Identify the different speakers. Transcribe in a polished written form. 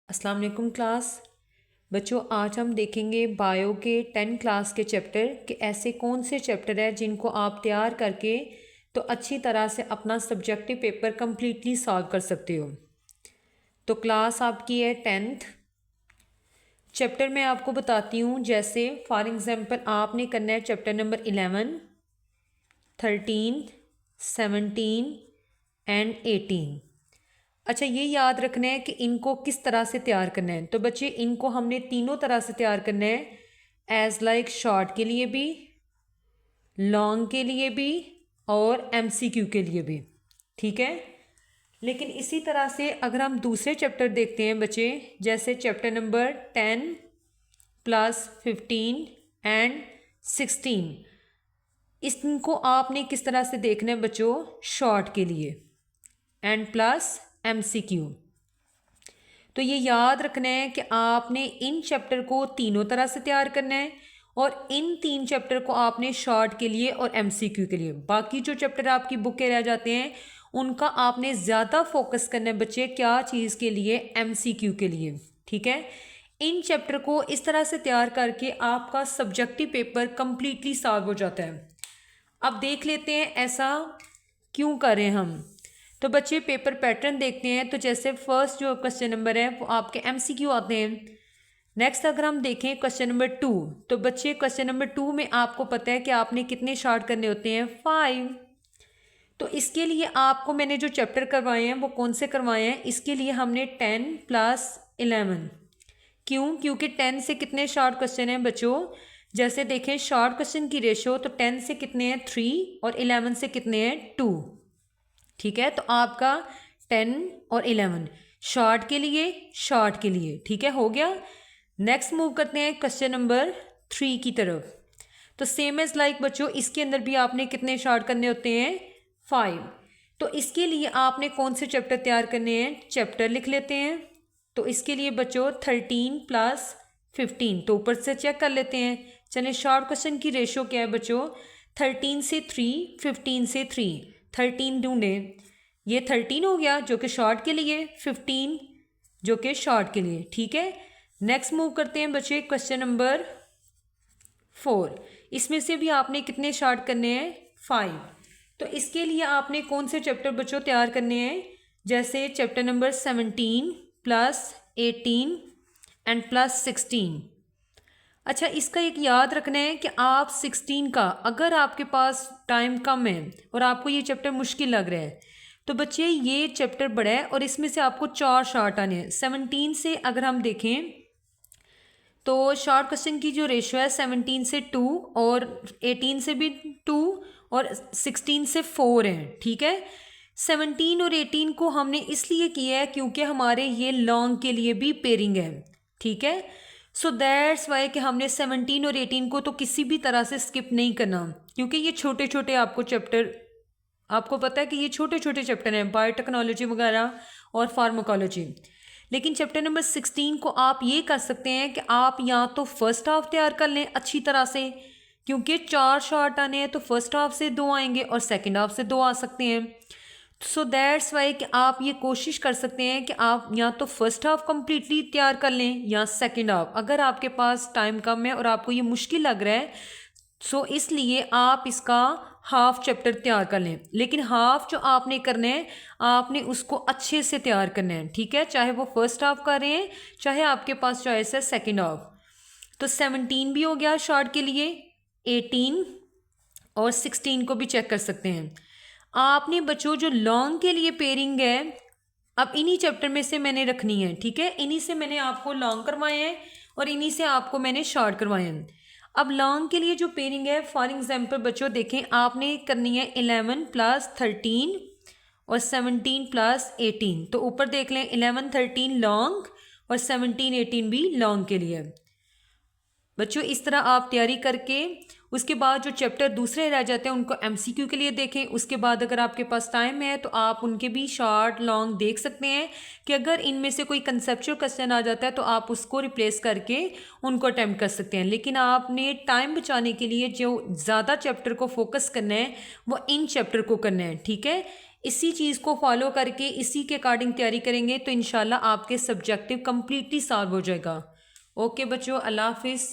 Speaker 1: अस्सलाम वालेकुम क्लास। बच्चों, आज हम देखेंगे बायो के 10 क्लास के चैप्टर कि ऐसे कौन से चैप्टर हैं जिनको आप तैयार करके तो अच्छी तरह से अपना सब्जेक्टिव पेपर कम्प्लीटली सॉल्व कर सकते हो। तो क्लास आपकी है 10th। चैप्टर मैं आपको बताती हूँ, जैसे फॉर एग्ज़ाम्पल आपने करना है चैप्टर नंबर 11, 13, 17 एंड 18। अच्छा, ये याद रखना है कि इनको किस तरह से तैयार करना है। तो बच्चे, इनको हमने तीनों तरह से तैयार करना है, एज लाइक शॉर्ट के लिए भी, लॉन्ग के लिए भी और एमसीक्यू के लिए भी। ठीक है। लेकिन इसी तरह से अगर हम दूसरे चैप्टर देखते हैं बच्चे, जैसे चैप्टर नंबर 10 प्लस 15 एंड 16, इनको आपने किस तरह से देखना है बच्चों, शॉर्ट के लिए एंड प्लस एमसीक्यू। तो ये याद रखना है कि आपने इन चैप्टर को तीनों तरह से तैयार करना है और इन 3 चैप्टर को आपने शॉर्ट के लिए और एमसीक्यू के लिए। बाकी जो चैप्टर आपकी बुक के रह जाते हैं उनका आपने ज़्यादा फोकस करना है बच्चे, क्या चीज़ के लिए, एमसीक्यू के लिए। ठीक है। इन चैप्टर को इस तरह से तैयार करके आपका सब्जेक्टिव पेपर कंप्लीटली सॉल्व हो जाता है। अब देख लेते हैं ऐसा क्यों करें हम। तो बच्चे, पेपर पैटर्न देखते हैं। तो जैसे फर्स्ट जो क्वेश्चन नंबर है वो आपके एमसीक्यू आते हैं। नेक्स्ट अगर हम देखें क्वेश्चन नंबर 2, तो बच्चे क्वेश्चन नंबर 2 में आपको पता है कि आपने कितने शॉर्ट करने होते हैं, 5। तो इसके लिए आपको मैंने जो चैप्टर करवाए हैं वो कौन से करवाए हैं, इसके लिए हमने 10 प्लस 11। क्यों? क्योंकि 10 से कितने शॉर्ट क्वेश्चन हैं बच्चों, जैसे देखें शॉर्ट क्वेश्चन की रेशो, तो 10 से कितने हैं, 3 और 11 से कितने हैं, 2। ठीक है। तो आपका 10 और 11 शॉर्ट के लिए, शॉर्ट के लिए। ठीक है, हो गया। नेक्स्ट मूव करते हैं क्वेश्चन नंबर 3 की तरफ। तो सेम एज लाइक बच्चों, इसके अंदर भी आपने कितने शॉर्ट करने होते हैं, 5। तो इसके लिए आपने कौन से चैप्टर तैयार करने हैं, चैप्टर लिख लेते हैं। तो इसके लिए बच्चों 13 प्लस 15, तो ऊपर से चेक कर लेते हैं। चलिए, शॉर्ट क्वेश्चन की रेशो क्या है बच्चों, 13 से 3, 15 से 3। 13 ढूंढें, ये 13 हो गया जो कि शॉर्ट के लिए, 15 जो कि शॉर्ट के लिए। ठीक है। नेक्स्ट मूव करते हैं बच्चे क्वेश्चन नंबर 4। इसमें से भी आपने कितने शॉर्ट करने हैं, 5। तो इसके लिए आपने कौन से चैप्टर बच्चों तैयार करने हैं, जैसे chapter number 17 plus 18 and plus 16। अच्छा, इसका एक याद रखना है कि आप 16 का, अगर आपके पास टाइम कम है और आपको ये चैप्टर मुश्किल लग रहा है, तो बच्चे ये चैप्टर बड़ा है और इसमें से आपको 4 शॉर्ट आने हैं। 17 से अगर हम देखें तो शॉर्ट क्वेश्चन की जो रेशो है 17 से 2 और 18 से भी 2 और 16 से 4 है। ठीक है। 17 और 18 को हमने इसलिए किया है क्योंकि हमारे ये लॉन्ग के लिए भी पेयरिंग है। ठीक है। सो दैट्स वाई कि हमने 17 और 18 को तो किसी भी तरह से स्किप नहीं करना, क्योंकि ये छोटे छोटे आपको चैप्टर, आपको पता है कि ये छोटे छोटे चैप्टर हैं, बायोटेक्नोलॉजी वगैरह और फार्माकोलॉजी। लेकिन चैप्टर नंबर 16 को आप ये कर सकते हैं कि आप या तो फर्स्ट हाफ तैयार कर लें अच्छी तरह से, क्योंकि 4 शॉर्ट आने हैं, तो फर्स्ट हाफ से 2 आएंगे और सेकंड हाफ से 2 आ सकते हैं। सो दैट्स वाई कि आप ये कोशिश कर सकते हैं कि आप या तो फर्स्ट हाफ कंप्लीटली तैयार कर लें या सेकंड हाफ, अगर आपके पास टाइम कम है और आपको ये मुश्किल लग रहा है। सो इसलिए आप इसका हाफ चैप्टर तैयार कर लें, लेकिन हाफ जो आपने करना है आपने उसको अच्छे से तैयार करना है। ठीक है, चाहे वो फर्स्ट हाफ कर रहे हैं, चाहे आपके पास चॉइस है सेकंड हाफ। तो 17 भी हो गया शॉर्ट के लिए, 18 और 16 को भी चेक कर सकते हैं। आपने बच्चों जो लॉन्ग के लिए पेयरिंग है, अब इन्हीं चैप्टर में से मैंने रखनी है। ठीक है, इन्हीं से मैंने आपको लॉन्ग करवाए हैं और इन्हीं से आपको मैंने शॉर्ट करवाए हैं। अब लॉन्ग के लिए जो पेयरिंग है, फॉर एग्जाम्पल बच्चों देखें, आपने करनी है 11 प्लस 13 और 17 प्लस 18। तो ऊपर देख लें 11 13 लॉन्ग और 17 18 भी लॉन्ग के लिए। बच्चों इस तरह आप तैयारी करके उसके बाद जो चैप्टर दूसरे रह जाते हैं उनको एमसीक्यू के लिए देखें। उसके बाद अगर आपके पास टाइम है तो आप उनके भी शॉर्ट लॉन्ग देख सकते हैं कि अगर इनमें से कोई कंसेप्चुअल क्वेश्चन आ जाता है तो आप उसको रिप्लेस करके उनको अटैम्प्ट कर सकते हैं। लेकिन आपने टाइम बचाने के लिए जो ज़्यादा चैप्टर को फोकस करना है वो इन चैप्टर को करना है। ठीक है, इसी चीज़ को फॉलो करके इसी के अकॉर्डिंग तैयारी करेंगे तो इंशाल्लाह आपके सब्जेक्टिव कंप्लीटली सॉल्व हो जाएगा। ओके बच्चों, अल्लाह हाफिज़।